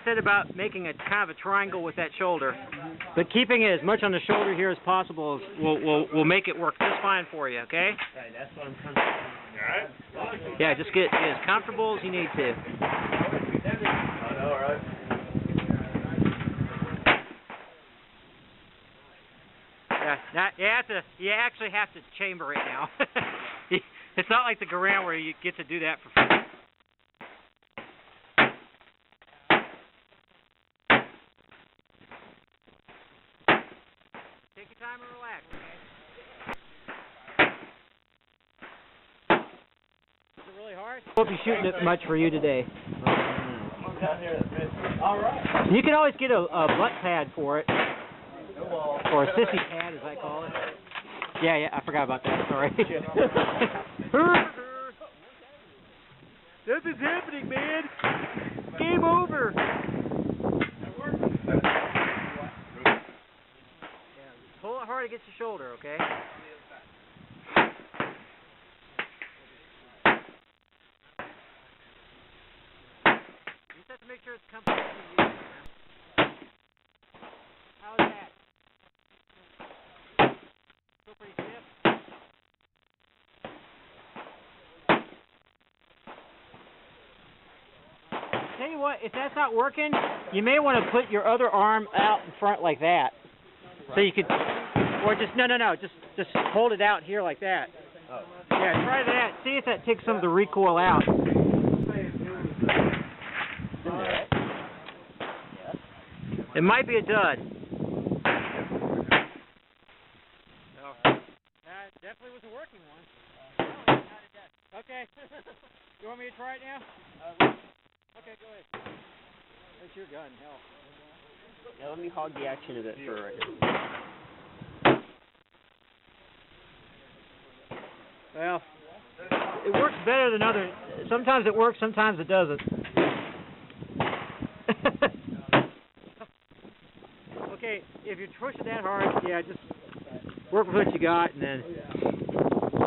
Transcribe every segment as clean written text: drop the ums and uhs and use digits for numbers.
said about making a kind of a triangle with that shoulder, but keeping it as much on the shoulder here as possible will make it work just fine for you. Okay? Right, that's what I'm comfortable with. All right. Yeah, just get as comfortable as you need to. I know, right? Yeah, you actually have to chamber it now. It's not like the Garand where you get to do that for free. Take your time and relax, okay? Is it really hard? I won't be shooting it much for you today. All right. You can always get a butt pad for it. Or a sissy pad, as I call it. Yeah, I forgot about that. Sorry. Nothing's happening, man. Game over. Pull it hard against your shoulder, okay? You just have to make sure it's comfortable to use. How's that? Still pretty stiff? Tell you what, if that's not working, you may want to put your other arm out in front like that. So you could, or just, no, just hold it out here like that. Oh. Yeah, try that. See if that takes some of the recoil out. It might be a dud. That definitely was a working one. Okay. You want me to try it now? Okay, go ahead. That's your gun, hell. Yeah, let me hog the action a bit for right now. Well, it works better than other. Sometimes it works, sometimes it doesn't. Okay, if you push it that hard, yeah, just work with what you got, and then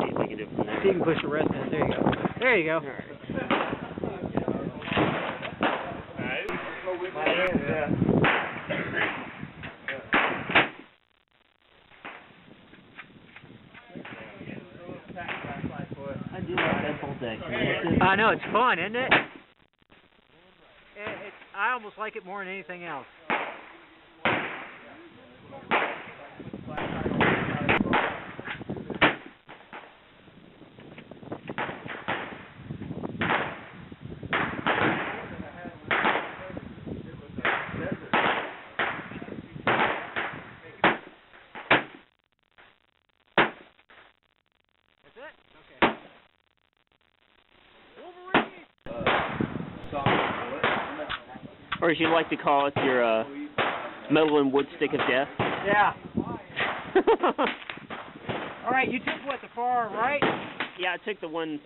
See if I can do it from there. see if you can push the rest in. There you go. There you go. All right. I do like that whole deck. I know, it's fun, isn't it? I almost like it more than anything else. Or as you like to call it, your metal and wood stick of death. Yeah. All right, you took what, the far right? Yeah, I took the one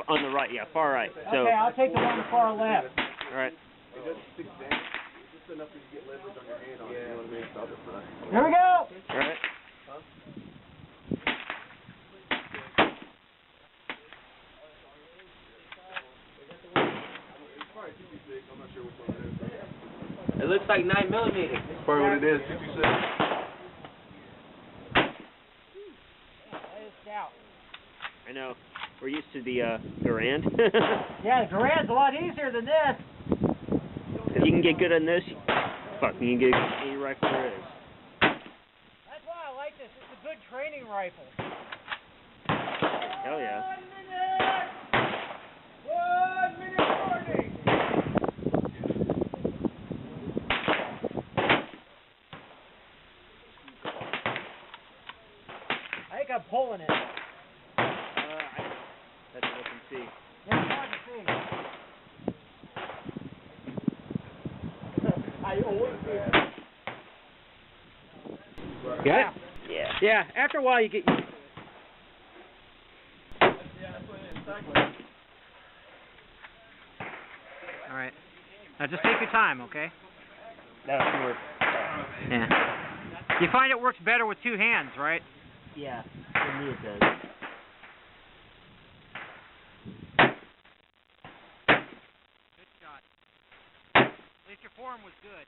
on the right. Yeah, far right. So. Okay, I'll take the one on the far left. All right. Here we go. All right. It looks like 9mm. That's probably what it is. 56. I know. We're used to the Garand. Yeah, the Garand's a lot easier than this. If you can get good on this, fuck, you can get any rifle there is. That's why I like this. It's a good training rifle. Hell yeah. 1 minute warning. I think I'm pulling it. That's what I can see. It's hard to see. I always do that. Got it? Yeah. Yeah, after a while you get used to it. Alright. Now just take your time, okay? That'll work. Yeah. You find it works better with two hands, right? Yeah, for me it does. Good shot. At least your form was good.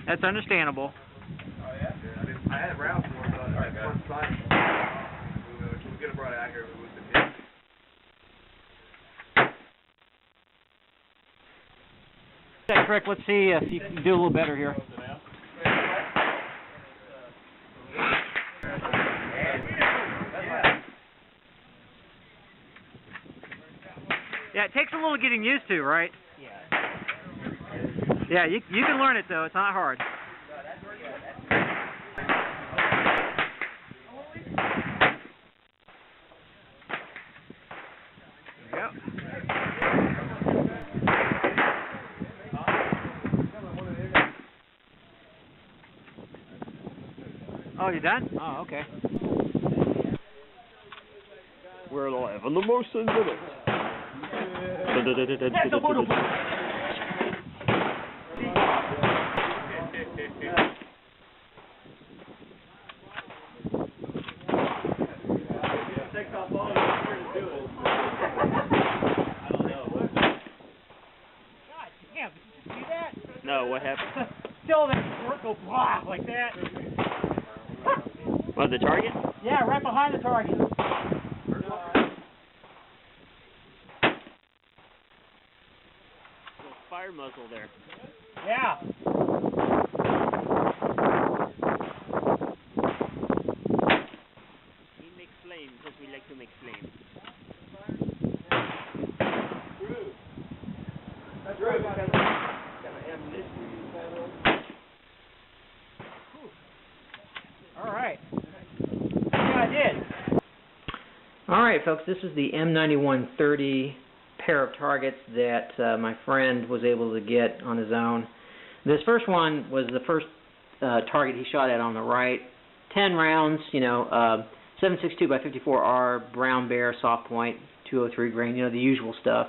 That's understandable. Oh yeah? I had rounds for it, alright, one side. We'll get it brought out here. That trick, let's see if you can do a little better here. Yeah, it takes a little getting used to, right? Yeah, you can learn it though, it's not hard. There you go. Oh, you done? Oh, okay. We're live on the Mosin Nagant. No, what happened? Still that work go blah like that. What, the target? Yeah, right behind the target. Little fire muzzle there. Yeah. We make flames because we like to make flames. That's right. All right. Yeah, I did. All right, folks. This is the M91 pair of targets that my friend was able to get on his own. This first one was the first target he shot at on the right. 10 rounds, 7.62 by 54R, brown bear, soft point, 203 grain, the usual stuff.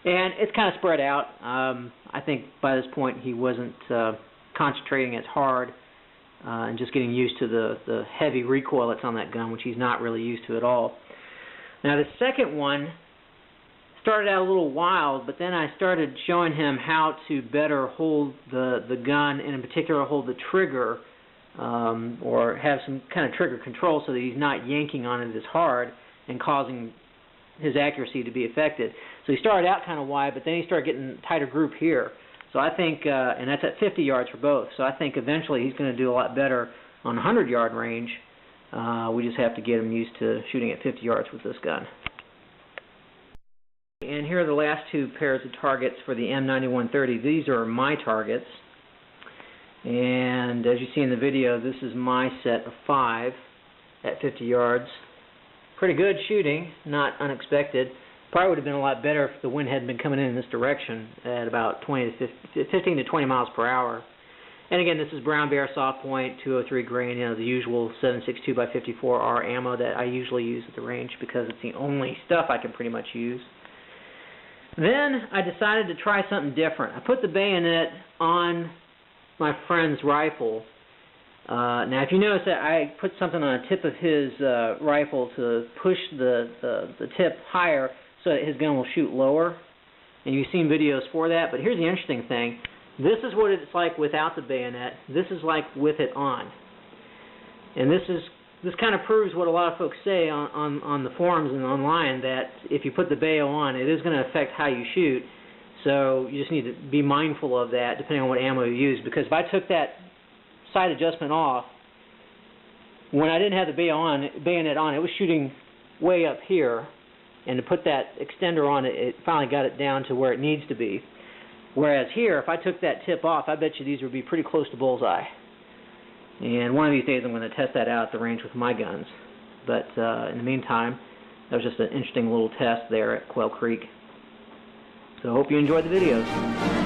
And it's kind of spread out. I think by this point he wasn't concentrating as hard and just getting used to the heavy recoil that's on that gun, which he's not really used to at all. Now the second one started out a little wild, but then I started showing him how to better hold the gun, and in particular hold the trigger, or have some kind of trigger control so that he's not yanking on it as hard and causing his accuracy to be affected. So he started out kind of wide, but then he started getting a tighter group here. So I think, and that's at 50 yards for both, so I think eventually he's going to do a lot better on 100-yard range. We just have to get him used to shooting at 50 yards with this gun. And here are the last two pairs of targets for the M91 These are my targets. And as you see in the video, this is my set of 5 at 50 yards. Pretty good shooting, not unexpected. Probably would have been a lot better if the wind hadn't been coming in this direction at about 15 to 20 miles per hour. And again, this is brown bear, soft point, 203 grain, the usual 7.62 by 54R ammo that I usually use at the range because it's the only stuff I can pretty much use. Then I decided to try something different. I put the bayonet on my friend's rifle. Now, if you notice that I put something on the tip of his rifle to push the tip higher so that his gun will shoot lower, and you've seen videos for that, but here's the interesting thing. This is what it's like without the bayonet. This is like with it on. And this kind of proves what a lot of folks say on the forums and online, that if you put the bayo on, it is going to affect how you shoot. So you just need to be mindful of that depending on what ammo you use, because if I took that sight adjustment off, when I didn't have the bayonet on, it was shooting way up here, and to put that extender on it, it finally got it down to where it needs to be. Whereas here, if I took that tip off, I bet you these would be pretty close to bullseye. And one of these days I'm going to test that out at the range with my guns. But in the meantime, that was just an interesting little test there at Quail Creek. So I hope you enjoyed the videos.